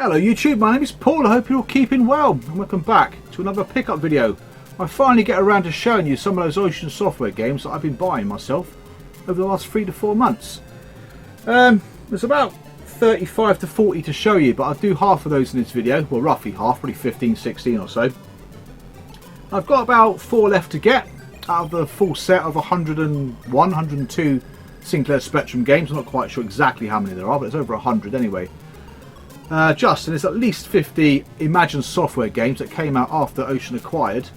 Hello YouTube, my name is Paul, I hope you're all keeping well and welcome back to another pickup video. I finally get around to showing you some of those Ocean Software games that I've been buying myself over the last 3 to 4 months. There's about 35 to 40 to show you, but I'll do half of those in this video, well roughly half, probably 15, 16 or so. I've got about 4 left to get out of the full set of 101, 102 Sinclair Spectrum games. I'm not quite sure exactly how many there are, but it's over 100 anyway. And there's at least 50 Imagine Software games that came out after Ocean acquired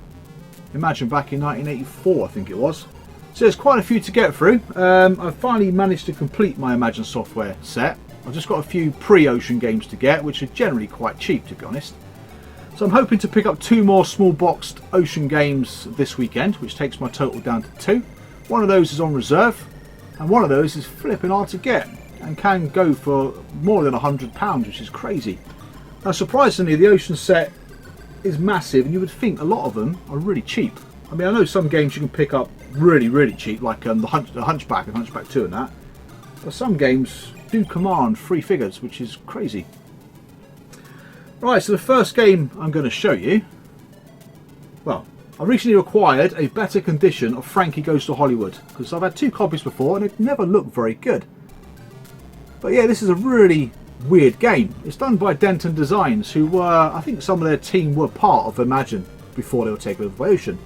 Imagine back in 1984, I think it was. So there's quite a few to get through. I've finally managed to complete my Imagine Software set. I've just got a few pre-Ocean games to get, which are generally quite cheap to be honest. So I'm hoping to pick up 2 more small boxed Ocean games this weekend, which takes my total down to 2. One of those is on reserve, and one of those is flipping hard to get and can go for more than £100, which is crazy. Now surprisingly, the Ocean set is massive, and you would think a lot of them are really cheap. I mean, I know some games you can pick up really cheap, like the Hunchback and Hunchback 2 and that, but some games do command 3 figures, which is crazy. Right, so the first game I'm going to show you, well, I recently acquired a better condition of Frankie Goes to Hollywood, because I've had 2 copies before and it never looked very good. But yeah, this is a really weird game. It's done by Denton Designs, who were, I think some of their team were part of Imagine before they were taken over by Ocean.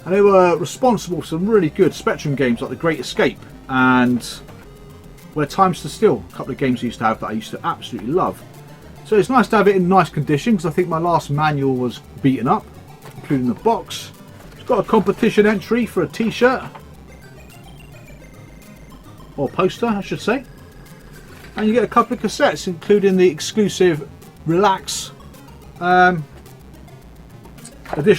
And they were responsible for some really good Spectrum games like The Great Escape and Where Time Stood Still, a couple of games I used to have that I used to absolutely love. So it's nice to have it in nice condition, because I think my last manual was beaten up, including the box. It's got a competition entry for a t-shirt, or poster I should say. And you get a couple of cassettes, including the exclusive Relax edition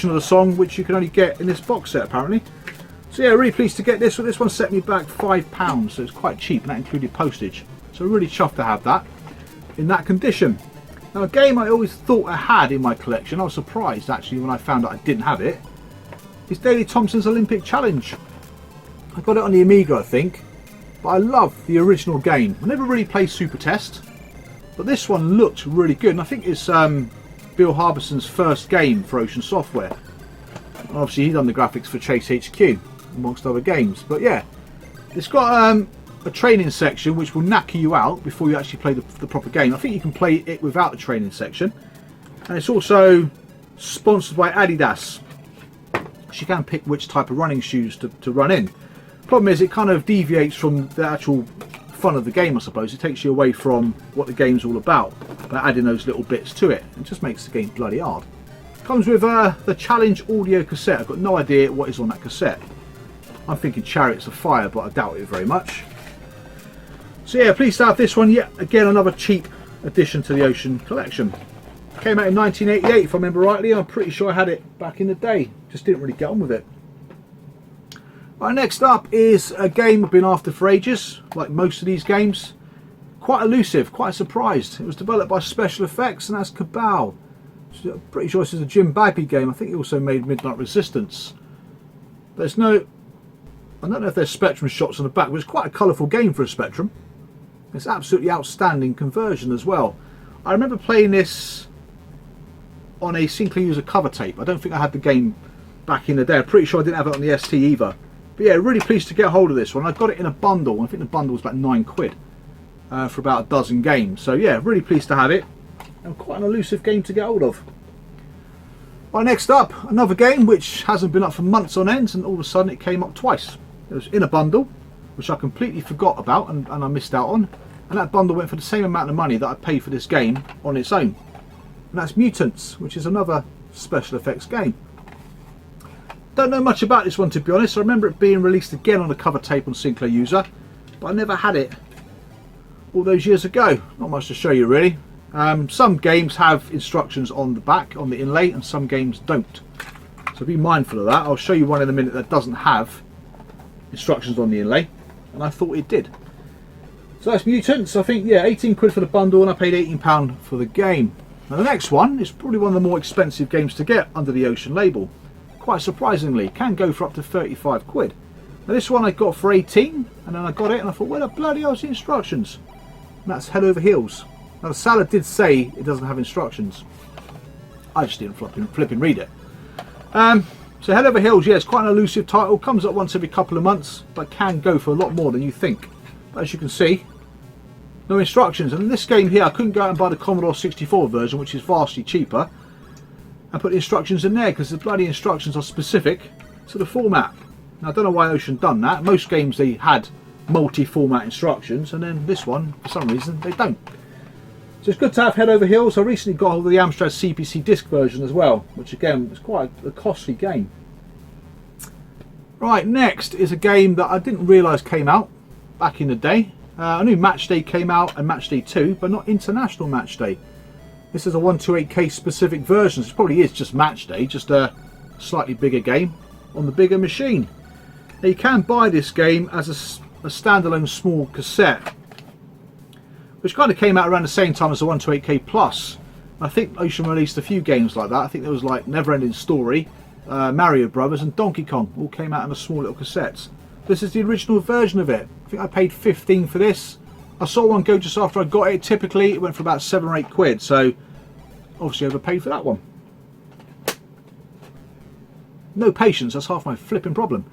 of the song, which you can only get in this box set apparently. So yeah, really pleased to get this one. This one set me back £5, so it's quite cheap, and that included postage. So really chuffed to have that in that condition. Now a game I always thought I had in my collection, I was surprised actually when I found out I didn't have it, is Daley Thompson's Olympic Challenge. I got it on the Amiga I think, but I love the original game. I never really played Super Test, but this one looked really good, and I think it's Bill Harbison's first game for Ocean Software. And obviously he's done the graphics for Chase HQ amongst other games. But yeah, it's got a training section which will knacker you out before you actually play the proper game. I think you can play it without the training section, and it's also sponsored by Adidas, so you can pick which type of running shoes to run in. Problem is, it kind of deviates from the actual fun of the game, I suppose. It takes you away from what the game's all about by adding those little bits to it. It just makes the game bloody hard. Comes with the Challenge audio cassette. I've got no idea what is on that cassette. I'm thinking Chariots of Fire, but I doubt it very much. So yeah, pleased to have this one. Yet again, another cheap addition to the Ocean collection. Came out in 1988 if I remember rightly. I'm pretty sure I had it back in the day. Just didn't really get on with it. Right, next up is a game I've been after for ages, like most of these games. Quite elusive, quite surprised. It was developed by Special Effects, and that's Cabal. I'm pretty sure this is a Jim Bagby game. I think he also made Midnight Resistance. There's no, I don't know if there's Spectrum shots on the back, but it's quite a colourful game for a Spectrum. It's absolutely outstanding conversion as well. I remember playing this on a Sinclair user cover tape. I don't think I had the game back in the day. I'm pretty sure I didn't have it on the ST either. But yeah, really pleased to get hold of this one. I got it in a bundle. I think the bundle was about £9 for about a dozen games. So yeah, really pleased to have it. And quite an elusive game to get hold of. Right, next up, another game which hasn't been up for months on end, and all of a sudden it came up twice. It was in a bundle, which I completely forgot about and I missed out on. And that bundle went for the same amount of money that I paid for this game on its own. And that's Mutants, which is another Special Effects game. Don't know much about this one to be honest. I remember it being released again on a cover tape on Sinclair user, but I never had it all those years ago. Not much to show you really. Some games have instructions on the back, on the inlay, and some games don't. So be mindful of that. I'll show you one in a minute that doesn't have instructions on the inlay, and I thought it did. So that's Mutants. I think, yeah, £18 for the bundle, and I paid £18 for the game. Now the next one is probably one of the more expensive games to get under the Ocean label. Quite surprisingly, can go for up to £35. Now this one I got for 18, and then I got it and I thought, where the bloody hell's the instructions? And that's Head Over Heels. Now the seller did say it doesn't have instructions. I just didn't flip and read it. So Head Over Heels, yeah, it's quite an elusive title. Comes up once every couple of months, but can go for a lot more than you think. But as you can see, no instructions. And in this game here, I couldn't go out and buy the Commodore 64 version, which is vastly cheaper, and put the instructions in there, because the bloody instructions are specific to the format. Now I don't know why Ocean done that. Most games they had multi-format instructions, and then this one, for some reason, they don't. So it's good to have Head Over Heels. I recently got hold of the Amstrad CPC disc version as well, which again is quite a costly game. Right, next is a game that I didn't realise came out back in the day. I knew Match Day came out and Match Day 2, but not International Match Day. This is a 128K specific version, so it probably is just Match Day, just a slightly bigger game on the bigger machine. Now you can buy this game as a standalone small cassette, which kind of came out around the same time as the 128K Plus. I think Ocean released a few games like that. I think there was like Neverending Story, Mario Brothers and Donkey Kong all came out in a small little cassettes. This is the original version of it. I think I paid 15 for this. I saw one go just after I got it. Typically it went for about 7 or 8 quid, so obviously overpaid for that one. No patience, that's half my flipping problem.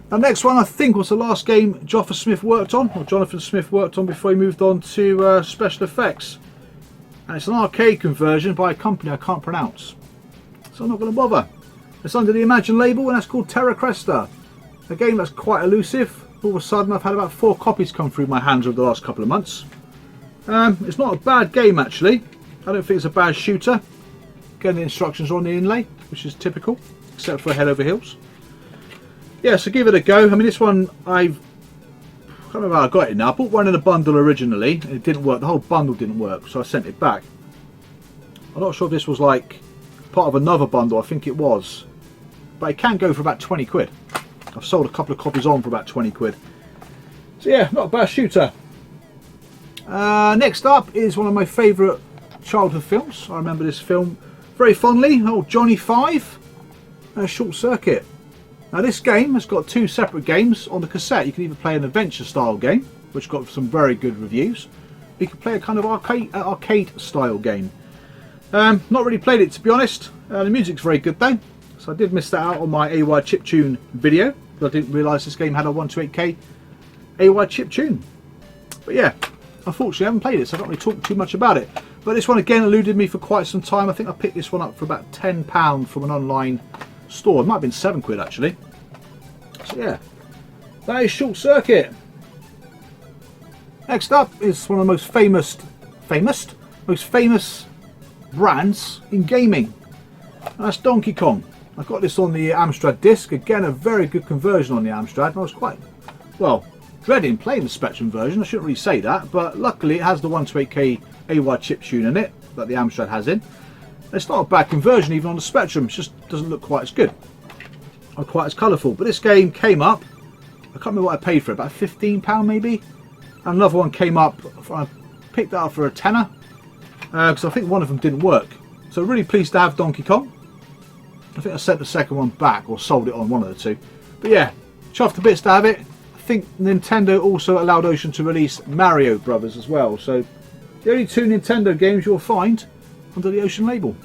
The next one I think was the last game Jonathan Smith worked on before he moved on to special effects. And it's an arcade conversion by a company I can't pronounce, so I'm not going to bother. It's under the Imagine label, and that's called Terra Crestor. A game that's quite elusive. All of a sudden I've had about 4 copies come through my hands over the last couple of months. It's not a bad game actually. I don't think it's a bad shooter. Again, the instructions are on the inlay, which is typical, except for Head Over Heels. Yeah, so give it a go. I mean, this one, I can't remember how I got it now. I bought one in a bundle originally, and it didn't work. The whole bundle didn't work, so I sent it back. I'm not sure if this was like part of another bundle. I think it was. But it can go for about 20 quid. I've sold a couple of copies on for about 20 quid. So yeah, not a bad shooter. Next up is one of my favourite childhood films. I remember this film very fondly. Oh, Johnny 5, Short Circuit. Now this game has got 2 separate games on the cassette. You can either play an adventure style game, which got some very good reviews. You can play a kind of arcade style game. Not really played it, to be honest. The music's very good though, so I did miss that out on my AY chiptune video, but I didn't realise this game had a 128K AY chiptune. But yeah, unfortunately I haven't played it, so I can't really talk too much about it. But this one again eluded me for quite some time. I think I picked this one up for about £10 from an online store. It might have been 7 quid actually. So yeah, that is Short Circuit. Next up is one of the most famous brands in gaming, and that's Donkey Kong. I got this on the Amstrad disc. Again, a very good conversion on the Amstrad, and I was quite, well, dreading playing the Spectrum version. I shouldn't really say that, but luckily it has the 128K AY chiptune in it that the Amstrad has in. It's not a bad conversion even on the Spectrum, it just doesn't look quite as good or quite as colourful. But this game came up, I can't remember what I paid for it, about £15 maybe. And another one came up, I picked that up for a tenner, because I think one of them didn't work. So really pleased to have Donkey Kong. I think I sent the second one back or sold it on, one of the two. But yeah, chuffed to bits to have it. I think Nintendo also allowed Ocean to release Mario Brothers as well. So the only 2 Nintendo games you'll find under the Ocean label.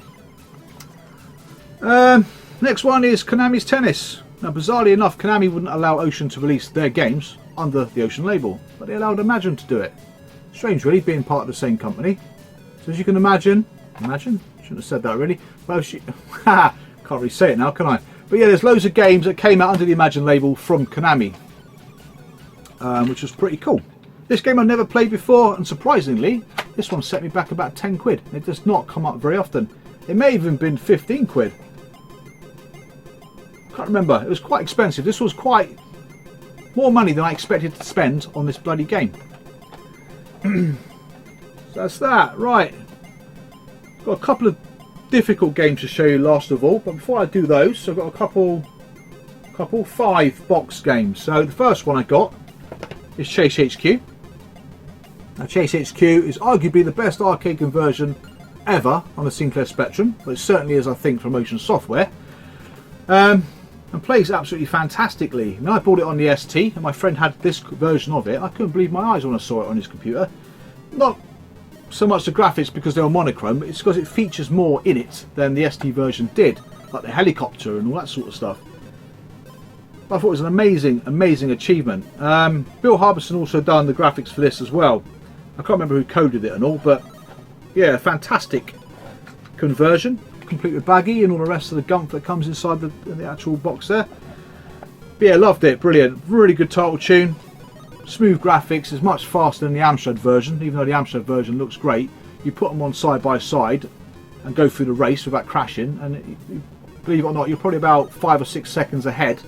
Next one is Konami's Tennis. Now bizarrely enough, Konami wouldn't allow Ocean to release their games under the Ocean label, but they allowed Imagine to do it. Strange really, being part of the same company. So as you can imagine, shouldn't have said that really, well, can't really say it now, can I? But yeah, there's loads of games that came out under the Imagine label from Konami, which was pretty cool. This game I've never played before, and surprisingly this one set me back about 10 quid. It does not come up very often. It may have even been 15 quid. Can't remember. It was quite expensive. This was quite more money than I expected to spend on this bloody game. So that's that. Right. Got a couple of difficult games to show you last of all, but before I do those, I've got a couple 5 box games. So the first one I got is Chase HQ. Now Chase HQ is arguably the best arcade conversion ever on the Sinclair Spectrum, but it certainly is, I think, from Ocean Software. And plays absolutely fantastically. Now I bought it on the ST, and my friend had this version of it. I couldn't believe my eyes when I saw it on his computer. Not so much the graphics because they were monochrome, but it's because it features more in it than the ST version did, like the helicopter and all that sort of stuff. But I thought it was an amazing achievement. Bill Harbison also done the graphics for this as well. I can't remember who coded it and all, but yeah, fantastic conversion, complete with baggy and all the rest of the gunk that comes inside the actual box there. But yeah, loved it, brilliant, really good title tune, smooth graphics, is much faster than the Amstrad version, even though the Amstrad version looks great. You put them on side by side and go through the race without crashing, and believe it or not, you're probably about 5 or 6 seconds ahead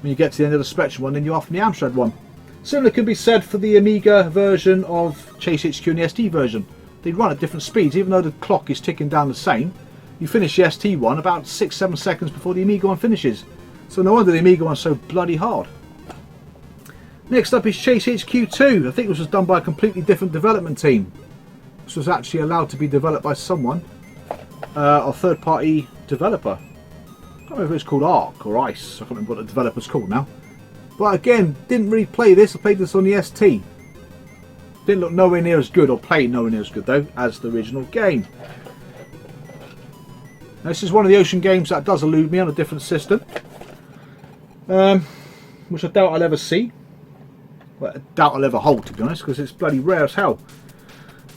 when you get to the end of the Spectrum one than you are from the Amstrad one. Similar can be said for the Amiga version of Chase HQ and the ST version. They run at different speeds, even though the clock is ticking down the same. You finish the ST one about 6-7 seconds before the Amiga one finishes. So no wonder the Amiga one's so bloody hard. Next up is Chase HQ 2. I think this was done by a completely different development team. This was actually allowed to be developed by someone, a third-party developer. I can't remember if it's called Arc or Ice. I can't remember what the developer's called now. But again, didn't really play this. I played this on the ST. Didn't look nowhere near as good, or play nowhere near as good though, as the original game. Now, this is one of the Ocean games that does elude me on a different system, which I doubt I'll ever see. Well, I doubt I'll ever hold, to be honest, because it's bloody rare as hell.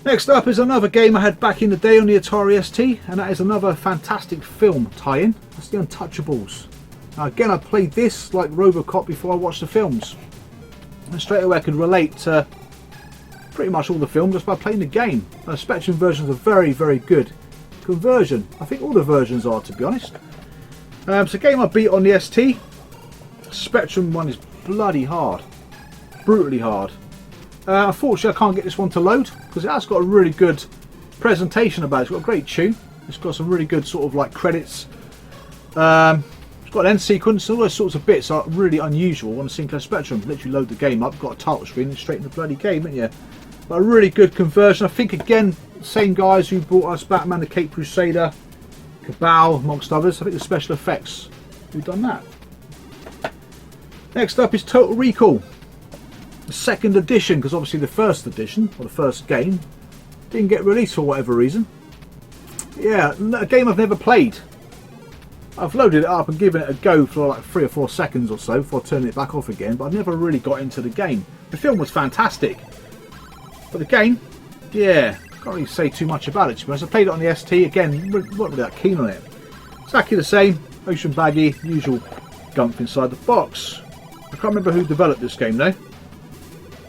Next up is another game I had back in the day on the Atari ST, and that is another fantastic film tie-in. That's The Untouchables. Now again, I played this like Robocop before I watched the films, and straight away I could relate to pretty much all the films just by playing the game. The Spectrum versions are very good conversion. I think all the versions are, to be honest. It's a game I beat on the ST. Spectrum one is bloody hard, brutally hard. Unfortunately, I can't get this one to load because it has got a really good presentation about it. It's got a great tune. It's got some really good sort of like credits. It's got an end sequence. All those sorts of bits are really unusual on a Sinclair Spectrum. Literally load the game up, got a title screen, and straight in the bloody game, haven't you? But a really good conversion. I think again, same guys who brought us Batman, the Cape Crusader, Cabal, amongst others. I think the special effects who've done that. Next up is Total Recall, the second edition, because obviously the first edition, or the first game, didn't get released for whatever reason. Yeah, a game I've never played. I've loaded it up and given it a go for like 3 or 4 seconds or so before turning it back off again, but I've never really got into the game. The film was fantastic, but the game, yeah, can't really say too much about it, to be honest. I played it on the ST, again, wasn't really that keen on it. Exactly the same, Ocean baggy, usual gunk inside the box. I can't remember who developed this game though. I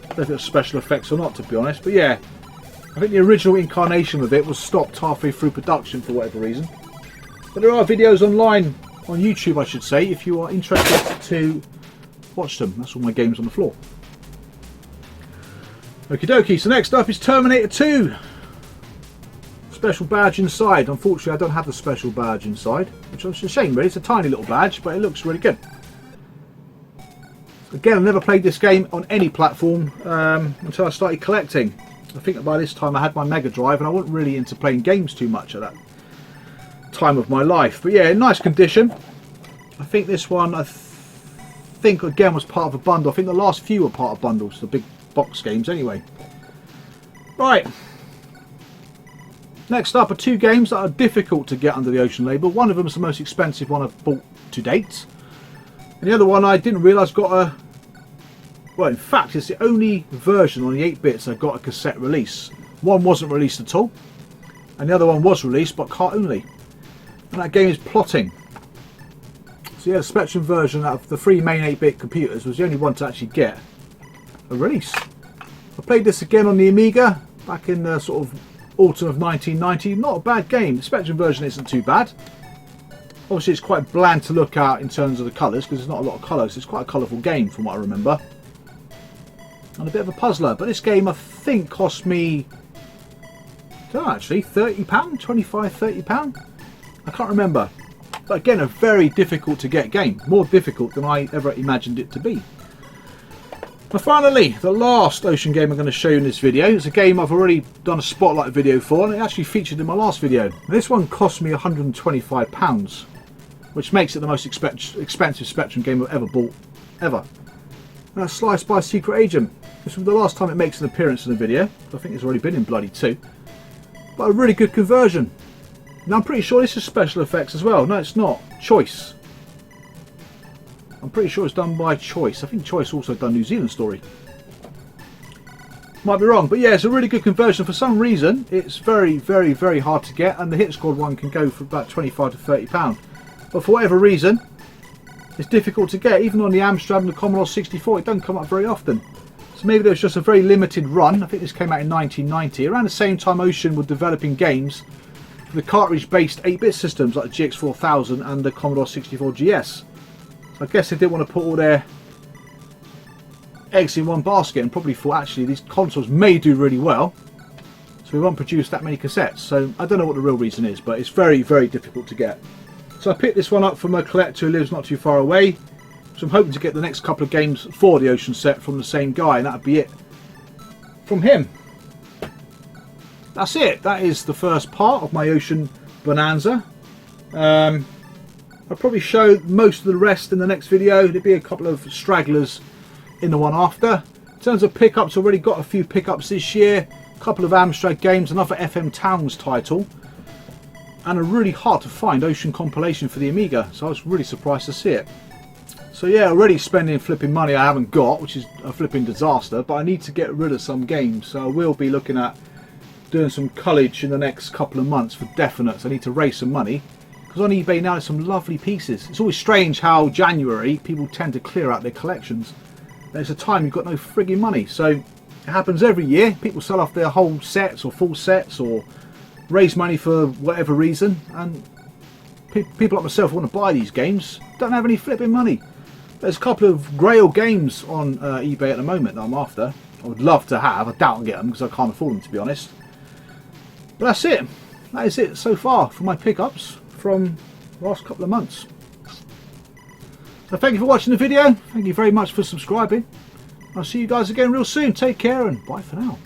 don't know if it was special effects or not, to be honest, but yeah, I think the original incarnation of it was stopped halfway through production for whatever reason. But there are videos online, on YouTube I should say, if you are interested to watch them. That's all my games on the floor. Okie dokie, so next up is Terminator 2. Special badge inside. Unfortunately I don't have the special badge inside, which is a shame really. It's a tiny little badge, but it looks really good. Again, I've never played this game on any platform until I started collecting. I think by this time I had my Mega Drive and I wasn't really into playing games too much at that time of my life. But yeah, in nice condition. I think this one, I think again was part of a bundle. I think the last few were part of bundles, the big box games anyway. Right. Next up are 2 games that are difficult to get under the Ocean label. One of them is the most expensive one I've bought to date. And the other one I didn't realise got a... Well, in fact, it's the only version on the 8-bits that got a cassette release. One wasn't released at all, and the other one was released, but car only. And that game is Plotting. So yeah, the Spectrum version out of the 3 main 8-bit computers was the only one to actually get a release. I played this again on the Amiga back in the sort of autumn of 1990. Not a bad game. The Spectrum version isn't too bad. Obviously it's quite bland to look at in terms of the colours because there's not a lot of colours. It's quite a colourful game from what I remember. And a bit of a puzzler. But this game I think cost me, I don't know actually, £30? £25, £30? I can't remember. But again, a very difficult to get game. More difficult than I ever imagined it to be. But finally, the last Ocean game I'm going to show you in this video is a game I've already done a spotlight video for, and it actually featured in my last video. This one cost me £125, which makes it the most expensive Spectrum game I've ever bought, ever. And that's Sliced by Secret Agent. This was the last time it makes an appearance in the video. I think it's already been in bloody 2. but a really good conversion. Now I'm pretty sure this is special effects as well. No, it's not. Choice. I'm pretty sure it's done by Choice. I think Choice also done New Zealand Story. Might be wrong, but yeah, it's a really good conversion. For some reason, it's very, very, very hard to get, and the Hit Squad one can go for about 25 to 30 £. But for whatever reason, it's difficult to get. Even on the Amstrad and the Commodore 64, it doesn't come up very often. So maybe there was just a very limited run. I think this came out in 1990, around the same time Ocean were developing games for the cartridge-based 8-bit systems like the GX4000 and the Commodore 64 GS. So I guess they didn't want to put all their eggs in one basket, and probably thought actually these consoles may do really well, so we won't produce that many cassettes. So I don't know what the real reason is, but it's very, very difficult to get. So I picked this one up from a collector who lives not too far away, so I'm hoping to get the next couple of games for the Ocean set from the same guy, and that'll be it from him. That's it. That is the first part of my Ocean Bonanza. I'll probably show most of the rest in the next video. There'll be a couple of stragglers in the one after. In terms of pickups, I've already got a few pickups this year. A couple of Amstrad games, another FM Towns title, and a really hard to find Ocean compilation for the Amiga. So I was really surprised to see it. So yeah, already spending flipping money I haven't got, which is a flipping disaster, but I need to get rid of some games. So I will be looking at doing some cullage in the next couple of months for definite. So I need to raise some money, because on eBay now there's some lovely pieces. It's always strange how January people tend to clear out their collections. There's a time you've got no frigging money, so it happens every year. People sell off their whole sets or full sets or raise money for whatever reason, and people like myself who want to buy these games don't have any flipping money. There's a couple of Grail games on eBay at the moment that I'm after. I would love to have. I doubt I'll get them because I can't afford them, to be honest. But that's it. That is it so far for my pickups from the last couple of months. So thank you for watching the video. Thank you very much for subscribing. I'll see you guys again real soon. Take care and bye for now.